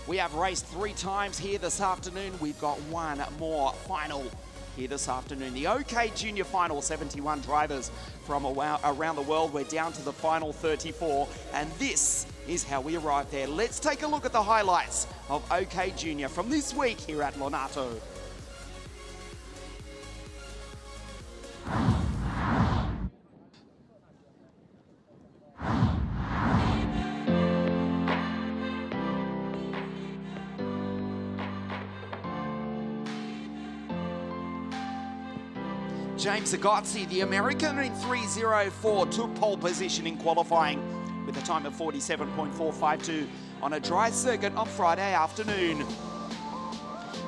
We have raced 3 times here this afternoon. We've got one more final here this afternoon. The OK Junior Final, 71 drivers from around the world. We're down to the final 34, and this is how we arrived there. Let's take a look at the highlights of OK Junior from this week here at LONATO. James Agozzi, the American, in 3:04, took pole position in qualifying with a time of 47.452 on a dry circuit on Friday afternoon.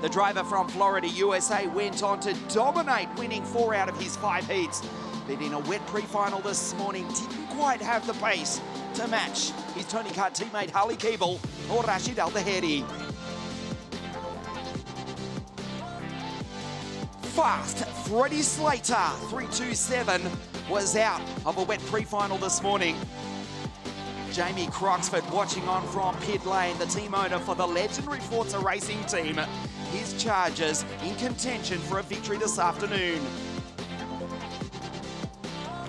The driver from Florida, USA, went on to dominate, winning 4 out of his 5 heats. But in a wet pre-final this morning, didn't quite have the pace to match his Tony Kart teammate Harley Keeble or Rashid Al-Daheri. Fast Freddie Slater, 3:27, was out of a wet pre-final this morning. Jamie Croxford watching on from pit lane, the team owner for the legendary Forza Racing team. His Chargers in contention for a victory this afternoon.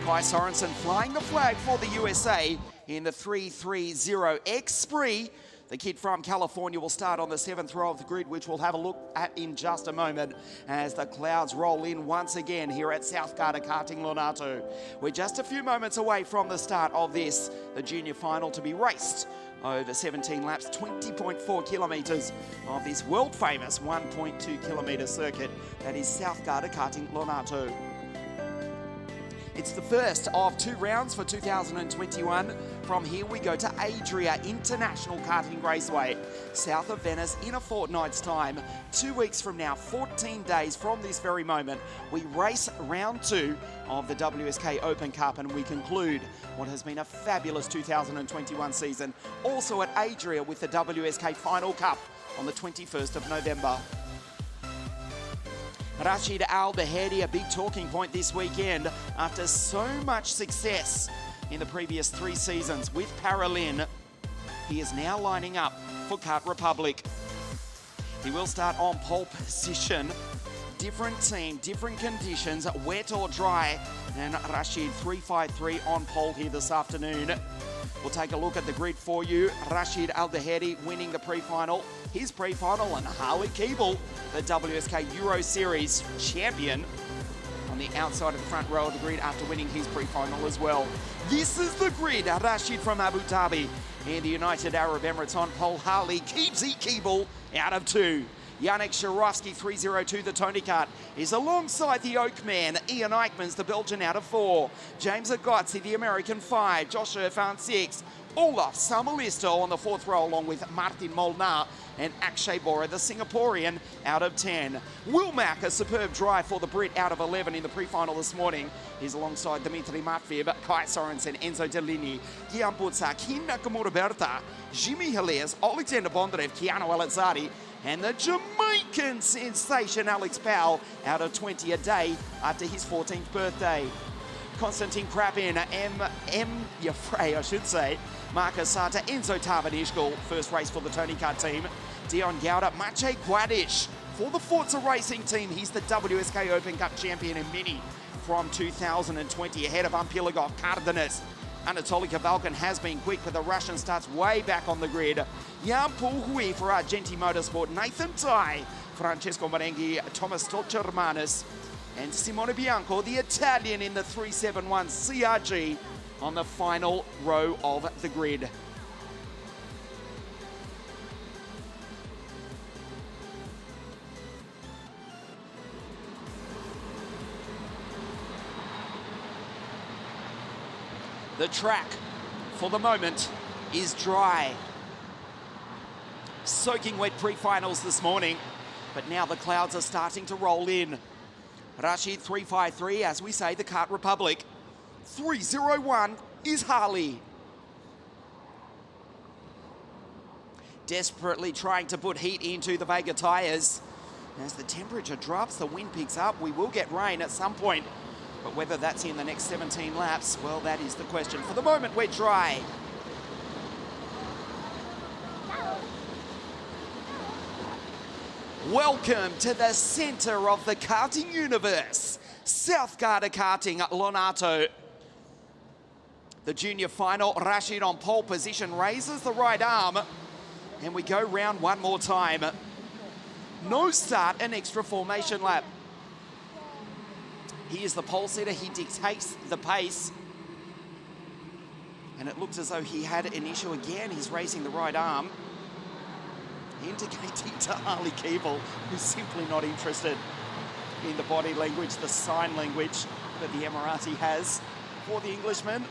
Kai Sorensen flying the flag for the USA in the 3:30 X Spree. The kid from California will start on the 7th row of the grid, which we'll have a look at in just a moment as the clouds roll in once again here at South Garda Karting LONATO. We're just a few moments away from the start of this, the junior final, to be raced over 17 laps, 20.4 kilometres of this world-famous 1.2 kilometre circuit that is South Garda Karting LONATO. It's the first of 2 rounds for 2021. From here we go to Adria International Karting Raceway, south of Venice, in a fortnight's time. 2 weeks from now, 14 days from this very moment, we race round 2 of the WSK Open Cup, and we conclude what has been a fabulous 2021 season, also at Adria with the WSK Final Cup on the 21st of November. Rashid Al-Daheri, a big talking point this weekend after so much success in the previous 3 seasons with Paralin. He is now lining up for Kart Republic. He will start on pole position. Different team, different conditions, wet or dry. And Rashid 3:53 on pole here this afternoon. We'll take a look at the grid for you. Rashid Al-Daheri winning the pre-final, his pre-final, and Harley Keeble, the WSK Euro Series champion, on the outside of the front row of the grid after winning his pre-final as well. This is the grid. Rashid from Abu Dhabi in the United Arab Emirates on pole. Harley keeps Keeble out of 2. Yannick Sharovsky, 3:02, the Tony Kart, is alongside the Oak Man. Ian Eichmann's the Belgian out of 4. James Agozzi, the American, 5. Josh Irfan, 6. Olaf Samalisto on the 4th row, along with Martin Molnar and Akshay Bora, the Singaporean, out of 10. Will Mack, a superb drive for the Brit, out of 11 in the pre-final this morning. He's alongside Dimitri Matveev, Kai Sorensen, Enzo Dellini, Gian Buzza, Kim Nakamura Berta, Jimmy Hilaire, Alexander Bondrev, Keanu Alazzari, and the Jamaican sensation Alex Powell, out of 20 a day after his 14th birthday. Konstantin Krapin, M. Yafrey, I should say, Marcus Sata, Enzo Tavanishgal, first race for the Tony Kart team. Dion Gauda, Maciej Guadic for the Forza Racing team. He's the WSK Open Cup champion in Mini from 2020, ahead of Ampilagov, Cardenas. Anatoly Kavalkin has been quick, but the Russian starts way back on the grid. Jan Pulhui for Argenti Motorsport, Nathan Tai, Francesco Marenghi, Thomas Tolchermanis, and Simone Bianco, the Italian, in the 371 CRG on the final row of the grid. The track, for the moment, is dry. Soaking wet pre-finals this morning, but now the clouds are starting to roll in. Rashid 3:53, as we say, the Kart Republic. 3:01 is Harley. Desperately trying to put heat into the Vega tyres. As the temperature drops, the wind picks up. We will get rain at some point, but whether that's in the next 17 laps, well, that is the question. For the moment, we're dry. Welcome to the center of the karting universe. South Garda Karting at LONATO. The junior final, Rashid on pole position, raises the right arm. And we go round one more time. No start, an extra formation lap. He is the pole setter, he dictates the pace. And it looks as though he had an issue again. He's raising the right arm, indicating to Harley Keeble, who's simply not interested in the body language, the sign language that the Emirati has for the Englishman.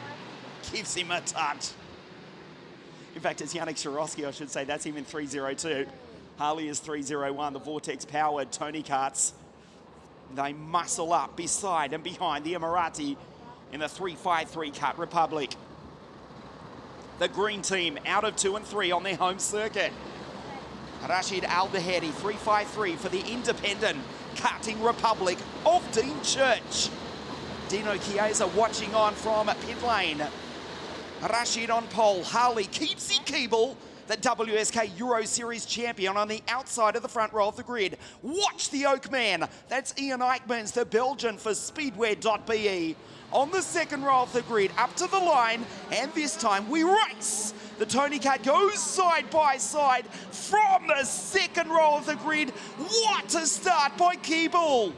Gives him a touch. In fact, it's Yannick Shirosky, I should say. That's him in 302. Harley is 301, the Vortex-powered Tony Karts. They muscle up beside and behind the Emirati in the 353 Kart Republic. The green team out of 2 and 3 on their home circuit. Rashid Al-Dahedi, 353 for the independent Karting Republic of Dean Church. Dino Chiesa watching on from pit lane. Rashid on pole, Harley keeps Keeble, the WSK Euro Series champion, on the outside of the front row of the grid. Watch the Oak Man, that's Ian Eichmans, the Belgian for Speedwear.be. On the second row of the grid, up to the line, and this time we race. The Tony Kart goes side by side from the second row of the grid. What a start by Keeble.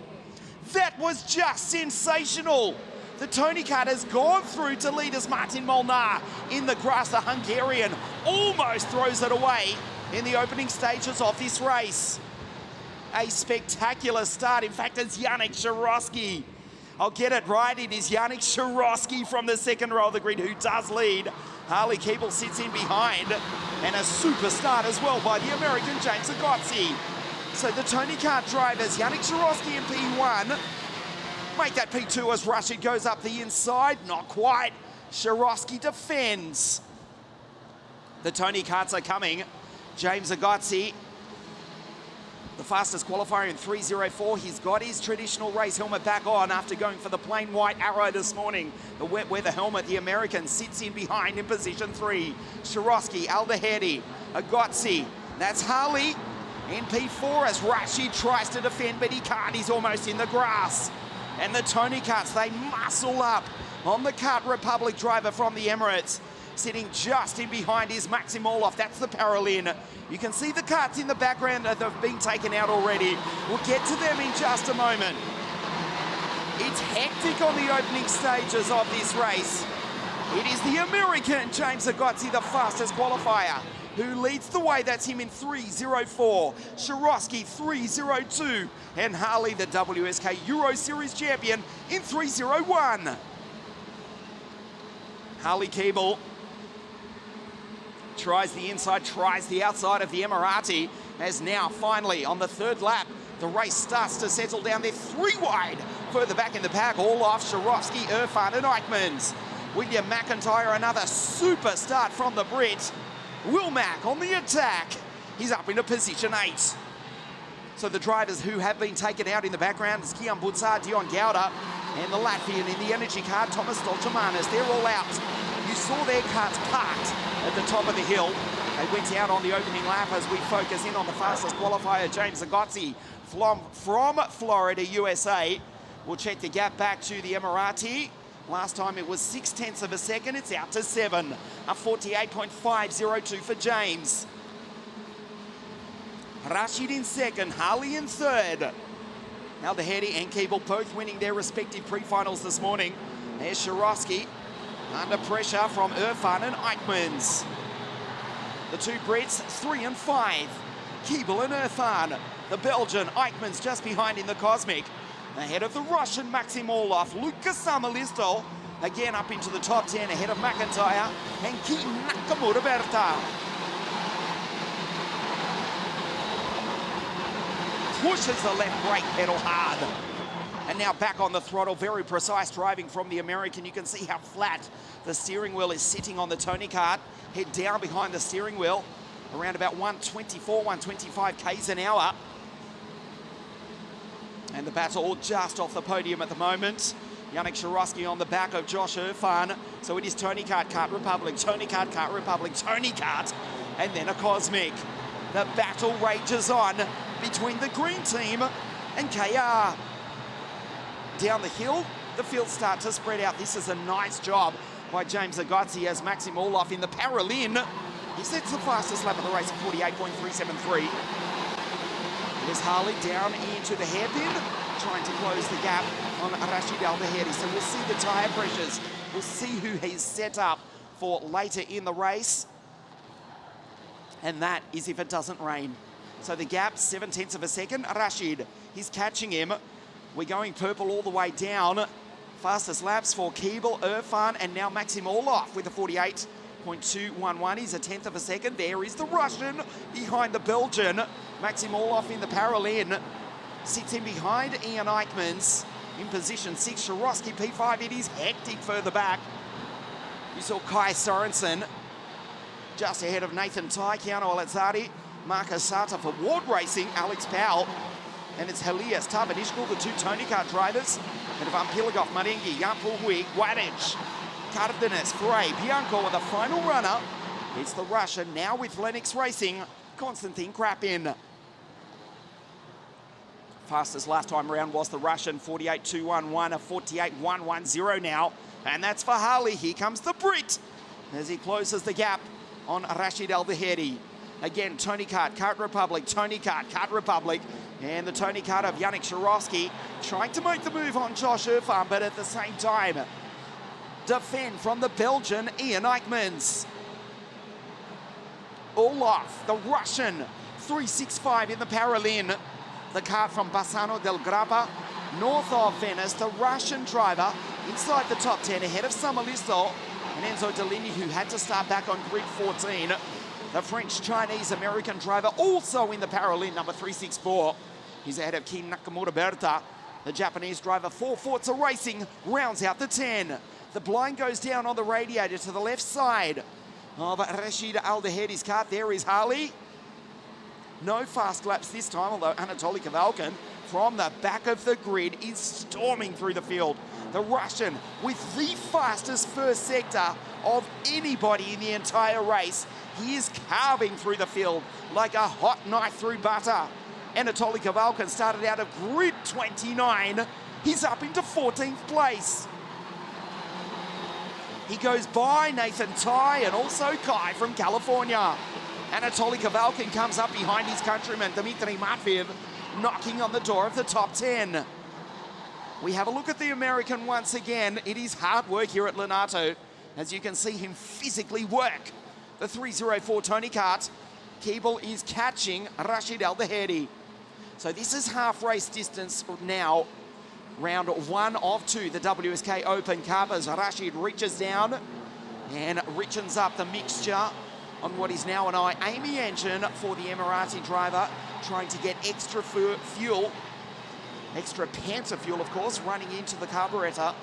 That was just sensational. The Tony Kart has gone through to leaders Martin Molnar in the grass. The Hungarian almost throws it away in the opening stages of this race. A spectacular start. In fact, it's Yannick Shirosky. I'll get it right. It is Yannick Shirosky from the second row of the grid who does lead. Harley Keeble sits in behind, and a super start as well by the American James Agozzi. So the Tony Kart drivers, Yannick Shirosky in P1, make that P2 as Rashid goes up the inside. Not quite. Shirosky defends. The Tony Karts are coming. James Agozzi, the fastest qualifier in 3:04. He's got his traditional race helmet back on after going for the plain white arrow this morning. The wet weather helmet, the American, sits in behind in position 3. Shirosky, Al-Dahedi, Agozzi. That's Harley in P4 as Rashid tries to defend, but he can't. He's almost in the grass. And the Tony Karts, they muscle up on the Kart Republic driver from the Emirates. Sitting just in behind is Maxim Orloff. That's the Paralin. You can see the karts in the background that have been taken out already. We'll get to them in just a moment. It's hectic on the opening stages of this race. It is the American James Agozzi, the fastest qualifier, who leads the way. That's him in 3:04. Shirosky 3:02. And Harley, the WSK Euro Series champion, in 3:01. Harley Keeble tries the inside, tries the outside of the Emirati, as now finally on the third lap, the race starts to settle down. They're 3 wide. Further back in the pack, all off Shirosky, Irfan and Eichmans. William McIntyre, another super start from the Brit. Will Mack on the attack. He's up into position 8. So the drivers who have been taken out in the background is Kian Butsar, Dion Gouda, and the Latvian in the energy car, Thomas Stolchamanis. They're all out. You saw their carts parked at the top of the hill. They went out on the opening lap as we focus in on the fastest qualifier, James Agozzi from Florida, USA. We'll check the gap back to the Emirati. Last time it was 0.6 of a second. It's out to 7. A 48.502 for James. Rashid in second, Harley in third. Al-Dahedi and Keeble both winning their respective pre-finals this morning. There's Shirosky under pressure from Irfan and Eichmans. The two Brits, 3 and 5. Keeble and Irfan. The Belgian, Eichmans just behind in the Cosmic. Ahead of the Russian Maxim Orloff, Lukas Samalisto, again up into the top 10, ahead of McIntyre and Keaton Nakamura-Berta. Pushes the left brake pedal hard. And now back on the throttle, very precise driving from the American. You can see how flat the steering wheel is sitting on the Tony Kart. Head down behind the steering wheel, around about 124, 125 k's an hour. And the battle just off the podium at the moment. Yannick Shirosky on the back of Josh Irfan. So it is Tony Kart, Kart Republic, Tony Kart, Kart Republic, Tony Kart, and then a Cosmic. The battle rages on. between the green team and KR. Down the hill, the fields start to spread out. This is a nice job by James Agozzi as Maxim Orloff in the Paralin. He sets the fastest lap of the race at 48.373. There's Harley down into the hairpin, trying to close the gap on Rashid Al-Daheri. So we'll see the tyre pressures. We'll see who he's set up for later in the race. And that is if it doesn't rain. So the gap, 0.7 of a second. Rashid, he's catching him. We're going purple all the way down. Fastest laps for Keeble, Irfan, and now Maxim Orloff with a 48.211. He's 1/10 of a second. There is the Russian behind the Belgian. Maxim Orloff in the Paralin. Sits in behind Ian Eichmans. In position 6, Shirosky P5. It is hectic further back. You saw Kai Sorensen just ahead of Nathan Tai, Keanu Alazzari, Marcus Sata for Ward Racing, Alex Powell. And it's Helias Tabadishkul, the two Tony Kart drivers. And Ivan Pilagov, Marengi, Jampul Huig, Wadich, Cardenas, Frey, Bianco are the final runner. It's the Russian now with Lennox Racing, Konstantin Krapin. Fastest last time around was the Russian, 48.211, a 48.110 now. And that's for Harley. Here comes the Brit as he closes the gap on Rashid Al-Daheri. Again, Tony Kart, Kart Republic, Tony Kart, Kart Republic. And the Tony Kart of Yannick Shirosky trying to make the move on Josh Irfan, but at the same time, defend from the Belgian Ian Eichmans. Orloff, the Russian, 3.65 in the Paralin. The kart from Bassano del Grappa, north of Venice, the Russian driver inside the top 10 ahead of Samalisto and Enzo Deligny, who had to start back on grid 14. The French-Chinese-American driver also in the Paralin, number 364. He's ahead of Kin Nakamura Berta. The Japanese driver for Forza Racing rounds out the 10. The blind goes down on the radiator to the left side of Rashid Al-Daheri's kart. There is Harley. No fast laps this time, although Anatoly Kavalkin from the back of the grid is storming through the field. The Russian with the fastest first sector of anybody in the entire race. He is carving through the field like a hot knife through butter. Anatoly Kavalkin started out of grid 29. He's up into 14th place. He goes by Nathan Tai and also Kai from California. Anatoly Kavalkin comes up behind his countryman, Dmitry Matveev, knocking on the door of the top 10. We have a look at the American once again. It is hard work here at Lonato, as you can see him physically work. The 304 Tony Kart. Keeble is catching Rashid Al-Daheri. So this is half race distance now. Round 1 of 2, the WSK Open Cup, as Rashid reaches down and richens up the mixture on what is now an IAME engine for the Emirati driver, trying to get extra fuel, extra panta fuel, of course, running into the carburetor,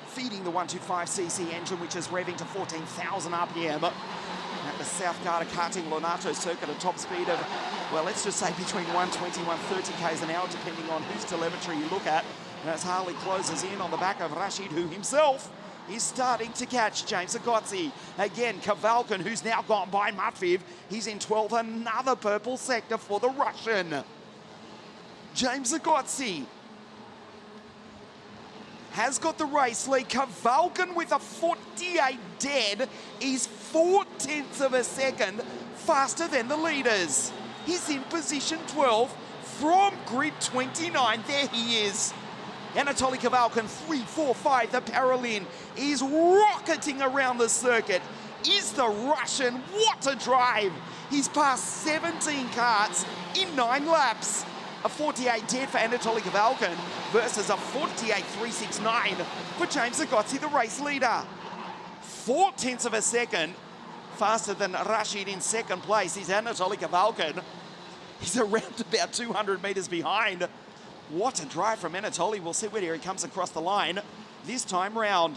feeding the 125cc engine, which is revving to 14,000 RPM at the South Garda Karting Lonato circuit, a top speed of, well, let's just say between 120 and 130 k's an hour, depending on whose telemetry you look at. And as Harley closes in on the back of Rashid, who himself is starting to catch James Agozzi. Again, Kavalkin, who's now gone by Matveev. He's in 12th, another purple sector for the Russian. James Agozzi has got the race lead. Kavalkin with a 48 dead is 0.4 of a second faster than the leaders. He's in position 12 from grid 29. There he is. Anatoly Kavalkin, 3.45. The Paralin is rocketing around the circuit. Is the Russian? What a drive! He's passed 17 karts in 9 laps. A 48 dead for Anatoly Kavalkin versus a 48.369 for James Agozzi, the race leader. 0.4 of a second faster than Rashid in second place is Anatoly Kavalkin. He's around about 200 meters behind. What a drive from Anatoly. We'll see where he comes across the line this time round.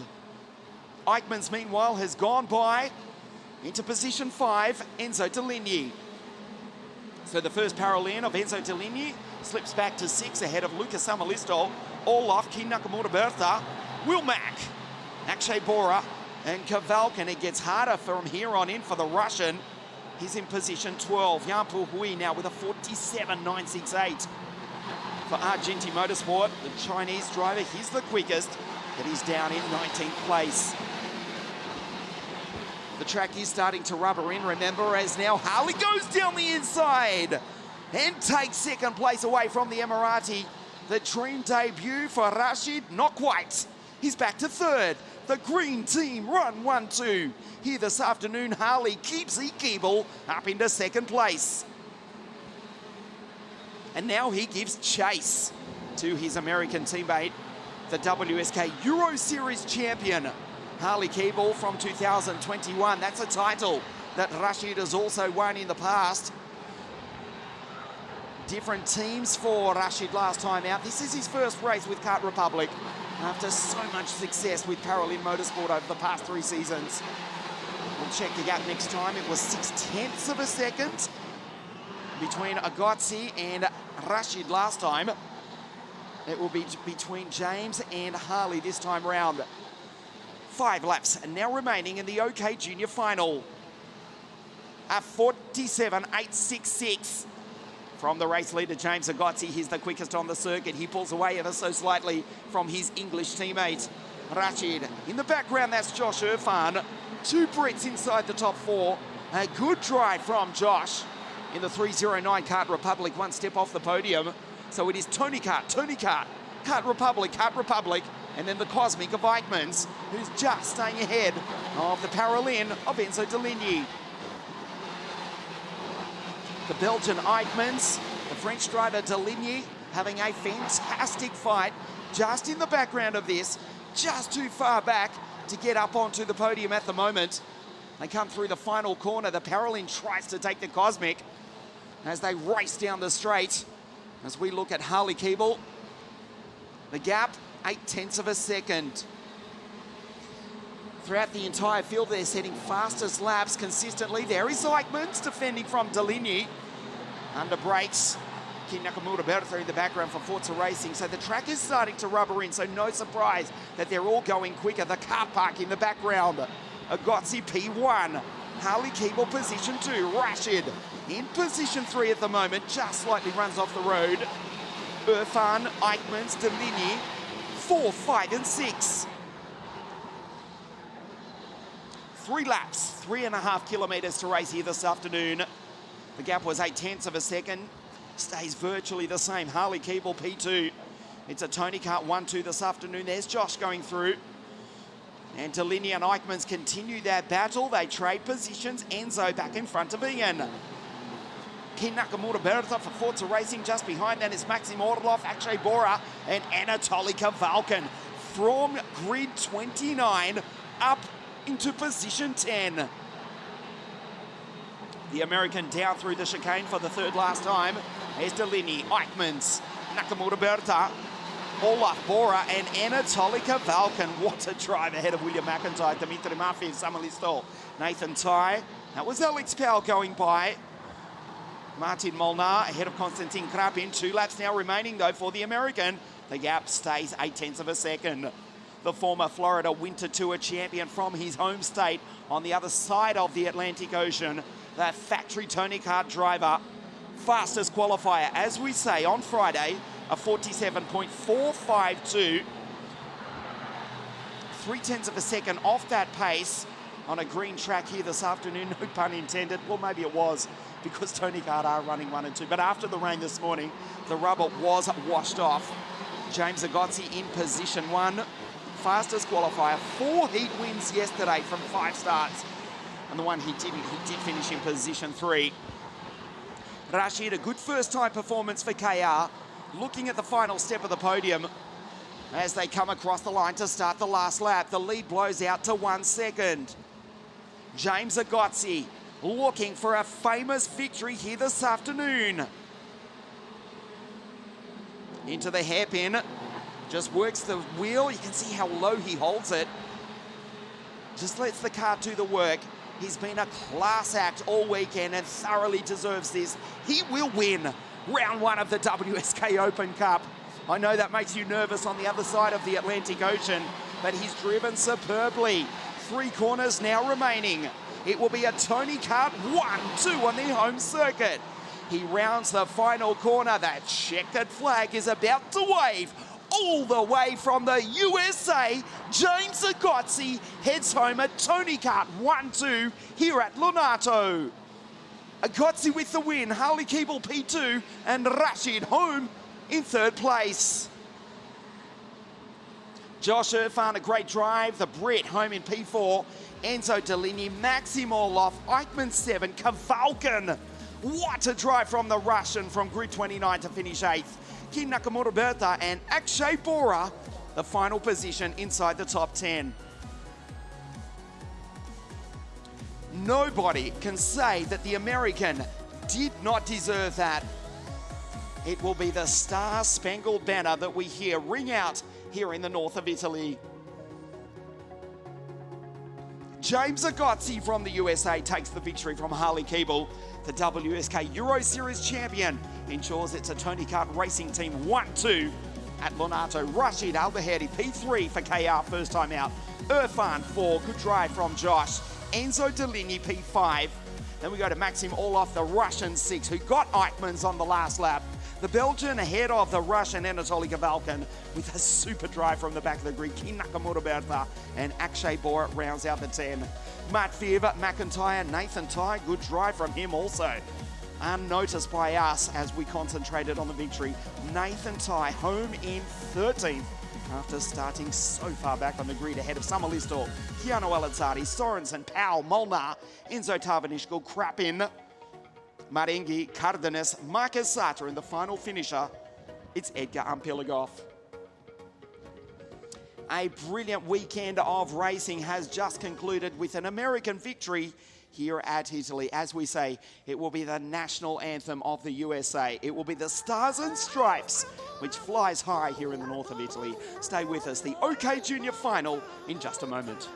Eichmans, meanwhile, has gone by into position 5, Enzo Deligny. So the first Paralin of Enzo Deligny slips back to 6 ahead of Lucas Samalisto, Orloff, Kin Nakamura Bertha, Wilmack, Akshay Bora, and Kavalkin. It gets harder from here on in for the Russian. He's in position 12. Jan Puhui now with a 47.968. For Argenti Motorsport, the Chinese driver, he's the quickest, but he's down in 19th place. The track is starting to rubber in, remember, as now Harley goes down the inside and takes second place away from the Emirati. The dream debut for Rashid, not quite. He's back to third. The green team run 1-2. Here this afternoon, Harley keeps Keeble up into second place. And now he gives chase to his American teammate, the WSK Euro Series champion, Harley Keeble from 2021. That's a title that Rashid has also won in the past. Different teams for Rashid last time out. This is his first race with Kart Republic after so much success with Paralin Motorsport over the past 3 seasons. We'll check the gap next time. It was 0.6 of a second between Agozzi and Rashid last time. It will be between James and Harley this time round. 5 laps and now remaining in the OK Junior final. A 47.866 from the race leader, James Agozzi. He's the quickest on the circuit. He pulls away ever so slightly from his English teammate, Rashid. In the background, that's Josh Irfan. 2 Brits inside the top 4. A good drive from Josh in the 309 Kart Republic, 1 step off the podium. So it is Tony Kart, Kart Republic, and then the Cosmic of Eichmanns, who's just staying ahead of the Paralin of Enzo Deligny. The Belgian Eichmanns, the French driver Deligny, having a fantastic fight just in the background of this, just too far back to get up onto the podium at the moment. They come through the final corner. The Paralin tries to take the Cosmic as they race down the straight. As we look at Harley Keeble, the gap, 0.8 of a second. Throughout the entire field, they're setting fastest laps consistently. There is Eichmanns defending from Deligny. Under brakes, Kin Nakamura Bertha in the background for Forza Racing. So the track is starting to rubber in, so no surprise that they're all going quicker. The car park in the background. Agozzi P1. Harley Keeble position 2. Rashid in position 3 at the moment. Just slightly runs off the road. Irfan, Eichmanns, Deligny, 4, 5 and 6. 3 laps, 3.5 kilometres to race here this afternoon. The gap was 0.8 of a second. Stays virtually the same. Harley Keeble P2. It's a Tony Kart 1-2 this afternoon. There's Josh going through. And Deligny and Eichmanns continue their battle. They trade positions. Enzo back in front of Ian. Kin Nakamura Bertha for Forza Racing. Just behind that is Maxim Orlov, Akshay Bora, and Anatoly Kavalkin. From grid 29 up into position 10. The American down through the chicane for the 3rd last time. There's Deligny, Eichmanns, Nakamura Bertha, Olaf Bora, and Anatoly Kavalkin. What a drive ahead of William McIntyre, Dimitri Mafi, Samuel Listol, Nathan Tai. That was Alex Powell going by. Martin Molnar ahead of Konstantin Krapin. 2 laps now remaining, though, for the American. The gap stays 0.8 of a second. The former Florida Winter Tour champion from his home state on the other side of the Atlantic Ocean. That factory Tony Kart driver. Fastest qualifier, as we say, on Friday, a 47.452. 0.3 of a second off that pace on a green track here this afternoon. No pun intended. Well, maybe it was, because Tony Kart are running 1 and 2. But after the rain this morning, the rubber was washed off. James Agozzi in position 1. Fastest qualifier. 4 heat wins yesterday from 5 starts. And the one he did finish in position 3. Rashid, a good first-time performance for KR. Looking at the final step of the podium as they come across the line to start the last lap. The lead blows out to 1 second. James Agozzi looking for a famous victory here this afternoon. Into the hairpin. Just works the wheel. You can see how low he holds it. Just lets the car do the work. He's been a class act all weekend and thoroughly deserves this. He will win round 1 of the WSK Open Cup. I know that makes you nervous on the other side of the Atlantic Ocean, but he's driven superbly. 3 corners now remaining. It will be a Tony Kart 1-2 on the home circuit. He rounds the final corner. That checkered flag is about to wave. All the way from the USA, James Agozzi heads home at Tony Kart 1-2 here at Lonato. Agozzi with the win, Harley Keeble P2 and Rashid home in third place. Josh Irfan, a great drive. The Brit home in P4. Enzo Deligny, Maxim Orloff, Eichmann 7, Kavalkin. What a drive from the Russian from grid 29 to finish 8th. Kim Nakamura Bertha and Akshay Bora, the final position inside the top 10. Nobody can say that the American did not deserve that. It will be the Star-Spangled Banner that we hear ring out here in the north of Italy. James Agozzi from the USA takes the victory from Harley Keeble. The WSK Euro Series champion ensures it's a Tony Kart Racing Team 1-2 at Lonato. Rashid Al-Bahedi, P3 for KR, first time out. Irfan 4, good drive from Josh. Enzo Deligny, P5. Then we go to Maxim Orloff, the Russian 6, who got Eichmann's on the last lap. The Belgian ahead of the Russian Anatoly Kavalkin with a super drive from the back of the grid. Kim Nakamura Bertha and Akshay Bora rounds out the 10. Matt Fever, McIntyre, Nathan Ty, good drive from him also. Unnoticed by us as we concentrated on the victory. Nathan Ty home in 13th after starting so far back on the grid ahead of Summer Listor, Keanu Alazzati, Sorensen, Powell, Molnar, Enzo Tarvanishko, Krapin, Marengi, Cardenas, Marcus Sartre, and the final finisher, it's Edgar Ampilagov. A brilliant weekend of racing has just concluded with an American victory here at Italy. As we say, it will be the national anthem of the USA. It will be the Stars and Stripes, which flies high here in the north of Italy. Stay with us, the OK Junior Final in just a moment.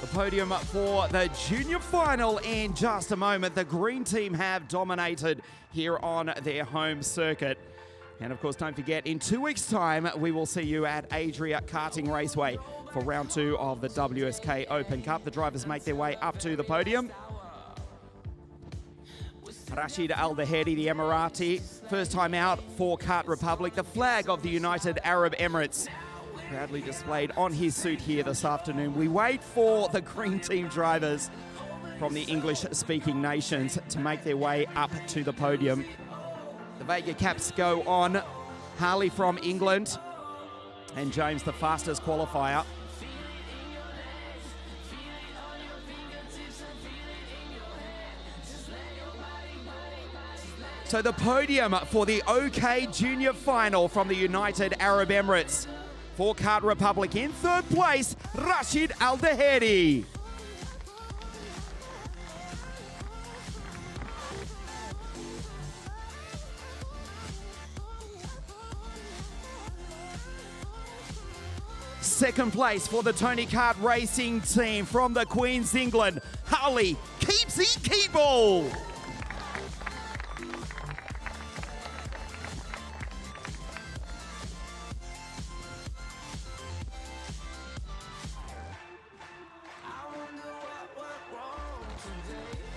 The podium for the junior final in just a moment. The green team have dominated here on their home circuit. And of course, don't forget, in 2 weeks' time, we will see you at Adria Karting Raceway for round 2 of the WSK Open Cup. The drivers make their way up to the podium. Rashid Al-Bahedi, the Emirati, first time out for Kart Republic, the flag of the United Arab Emirates, proudly displayed on his suit here this afternoon. We wait for the green team drivers from the English-speaking nations to make their way up to the podium. The Vega caps go on. Harley from England and James, the fastest qualifier. So the podium for the OK Junior Final from the United Arab Emirates. For Kart Republic in third place, Rashid Al-Bahedi. Second place for the Tony Kart Racing team from the Queen's England, Harley Keeble.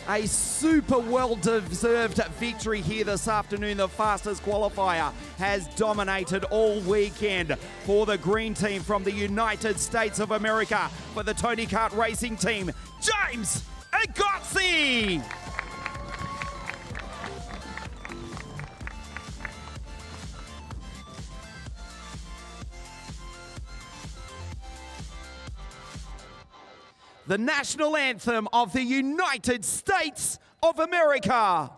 A super well-deserved victory here this afternoon. The fastest qualifier has dominated all weekend for the green team from the United States of America. For the Tony Kart Racing team, James Agozzi. The national anthem of the United States of America.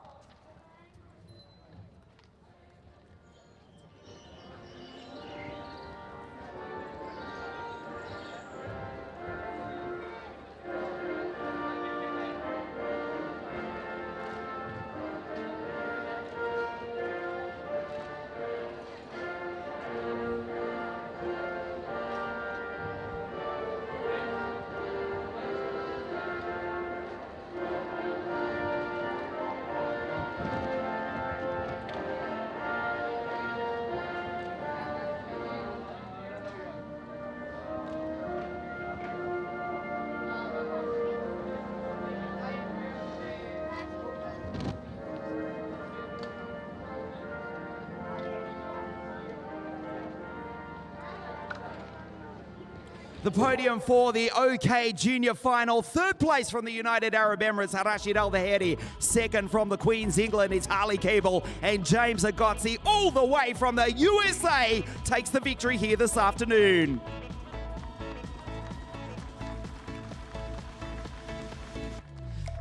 The podium for the OK Junior Final. Third place from the United Arab Emirates, Rashid Al Dhaheri. Second from the Queen's England, it's Harley Keeble. And James Agozzi, all the way from the USA, takes the victory here this afternoon.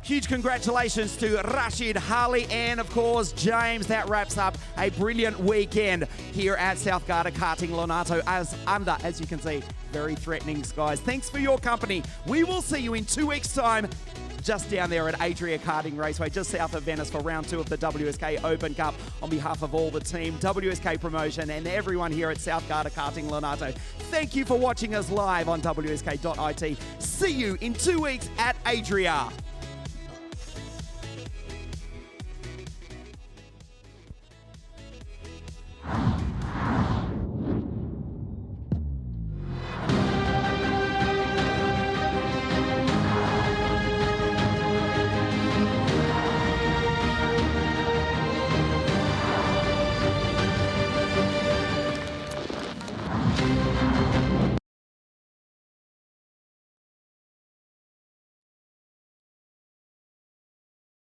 Huge congratulations to Rashid, Harley, and of course James. That wraps up a brilliant weekend here at South Garda Karting Lonato, as you can see, very threatening skies. Thanks for your company. We will see you in 2 weeks' time just down there at Adria Karting Raceway, just south of Venice, for round 2 of the WSK Open Cup. On behalf of all the team, WSK Promotion, and everyone here at South Garda Karting Lonato, thank you for watching us live on WSK.it. See you in 2 weeks at Adria.